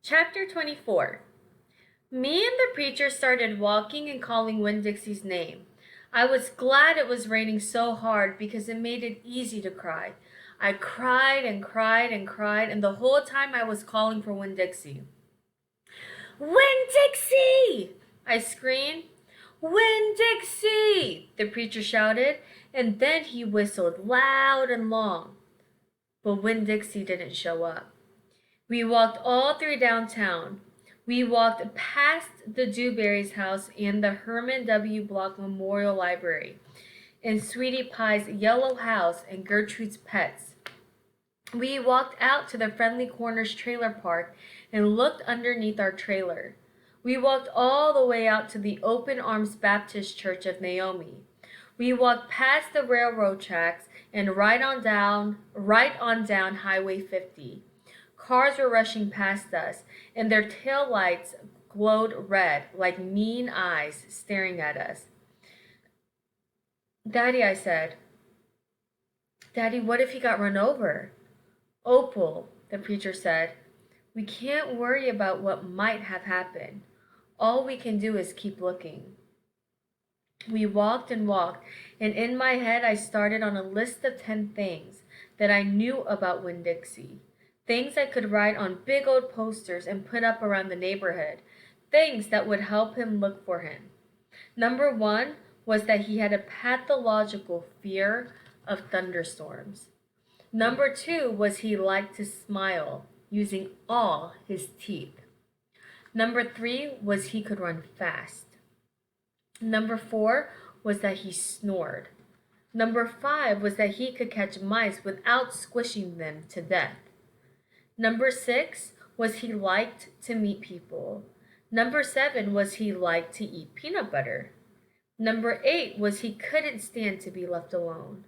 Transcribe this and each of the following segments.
Chapter 24. Me and the preacher started walking and calling Winn-Dixie's name. I was glad it was raining so hard because it made it easy to cry. I cried and cried and cried, and the whole time I was calling for Winn-Dixie. Winn-Dixie! I screamed. Winn-Dixie! The preacher shouted, and then he whistled loud and long. But Winn-Dixie didn't show up. We walked all through downtown. We walked past the Dewberry's house and the Herman W. Block Memorial Library, and Sweetie Pie's yellow house and Gertrude's pets. We walked out to the Friendly Corners trailer park and looked underneath our trailer. We walked all the way out to the Open Arms Baptist Church of Naomi. We walked past the railroad tracks and right on down Highway 50. Cars were rushing past us, and their tail lights glowed red like mean eyes staring at us. Daddy, I said. Daddy, what if he got run over? Opal, the preacher said, we can't worry about what might have happened. All we can do is keep looking. We walked and walked, and in my head I started on a list of 10 things that I knew about Winn-Dixie. Things I could write on big old posters and put up around the neighborhood. Things that would help him look for him. Number 1 was that he had a pathological fear of thunderstorms. Number 2 was he liked to smile, using all his teeth. Number 3 was he could run fast. Number 4 was that he snored. Number 5 was that he could catch mice without squishing them to death. Number 6 was he liked to meet people. Number 7 was he liked to eat peanut butter. Number 8 was he couldn't stand to be left alone.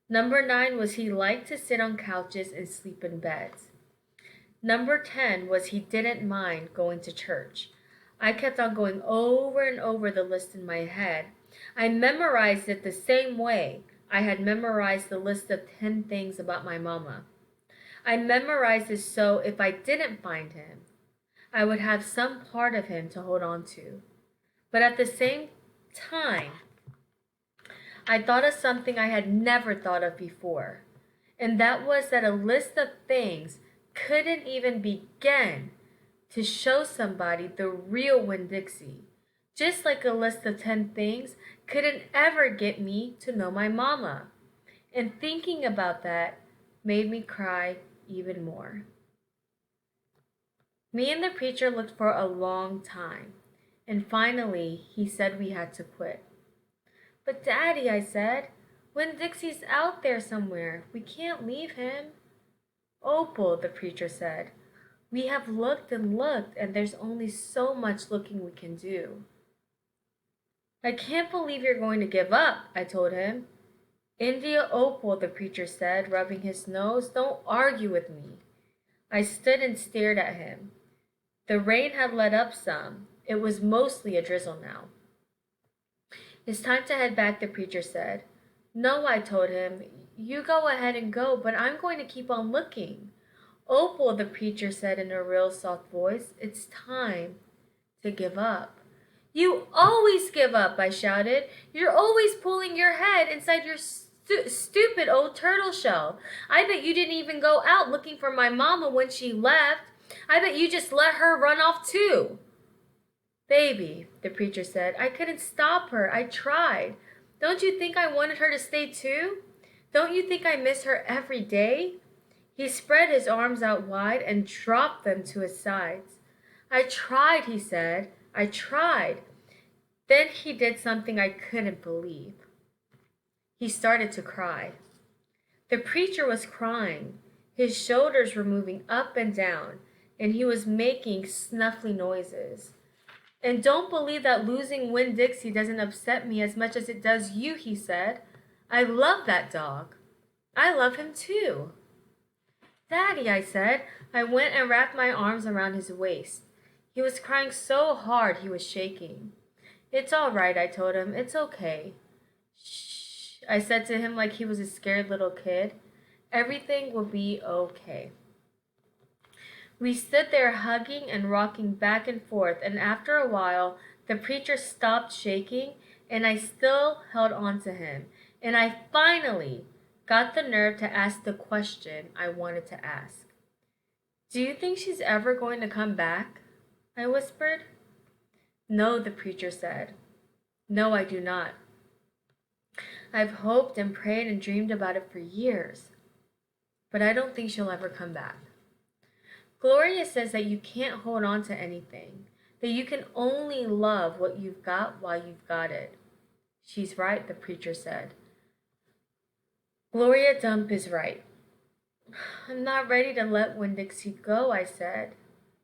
Number 9 was he liked to sit on couches and sleep in beds. Number 10 was he didn't mind going to church. I kept on going over and over the list in my head. I memorized it the same way I had memorized the list of 10 things about my mama. I memorized it so if I didn't find him, I would have some part of him to hold on to. But at the same time, I thought of something I had never thought of before, and that was that a list of things couldn't even begin to show somebody the real Winn-Dixie, just like a list of 10 things couldn't ever get me to know my mama. And thinking about that made me cry even more. Me and the preacher looked for a long time, and finally he said we had to quit. But Daddy, I said, Winn-Dixie's out there somewhere. We can't leave him. Opal, the preacher said, we have looked and looked, and there's only so much looking we can do. I can't believe you're going to give up, I told him. India Opal, the preacher said, rubbing his nose, don't argue with me. I stood and stared at him. The rain had let up some. It was mostly a drizzle now. It's time to head back, the preacher said. No, I told him. You go ahead and go, but I'm going to keep on looking. Opal, the preacher said in a real soft voice, it's time to give up. You always give up, I shouted. You're always pulling your head inside your stupid old turtle shell. I bet you didn't even go out looking for my mama when she left. I bet you just let her run off too. Baby, the preacher said, I couldn't stop her. I tried. Don't you think I wanted her to stay too? Don't you think I miss her every day? He spread his arms out wide and dropped them to his sides. I tried, he said. I tried. Then he did something I couldn't believe. He started to cry. The preacher was crying. His shoulders were moving up and down, and he was making snuffly noises. And don't believe that losing Winn-Dixie doesn't upset me as much as it does you, he said. I love that dog. I love him too. Daddy, I said. I went and wrapped my arms around his waist. He was crying so hard he was shaking. It's all right, I told him. It's okay. Shh, I said to him like he was a scared little kid. Everything will be okay. We stood there hugging and rocking back and forth, and after a while, the preacher stopped shaking, and I still held on to him. And I finally got the nerve to ask the question I wanted to ask. Do you think she's ever going to come back? I whispered. No, the preacher said. No, I do not. I've hoped and prayed and dreamed about it for years, but I don't think she'll ever come back. Gloria says that you can't hold on to anything, that you can only love what you've got while you've got it. She's right, the preacher said. Gloria Dump is right. I'm not ready to let Winn-Dixie go, I said.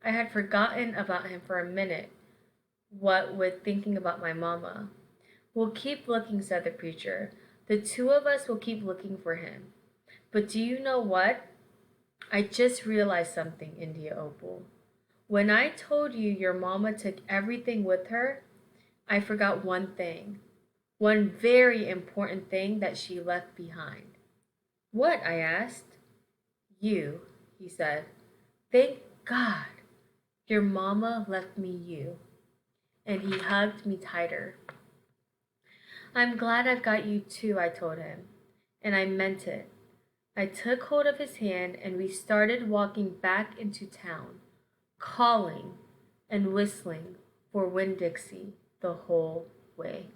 I had forgotten about him for a minute, what with thinking about my mama. We'll keep looking, said the preacher. The two of us will keep looking for him. But do you know what? I just realized something, India Opal. When I told you your mama took everything with her, I forgot one thing. One very important thing that she left behind. What? I asked. You, he said. Thank God. Your mama left me you. And he hugged me tighter. I'm glad I've got you too, I told him. And I meant it. I took hold of his hand and we started walking back into town, calling and whistling for Winn-Dixie the whole way.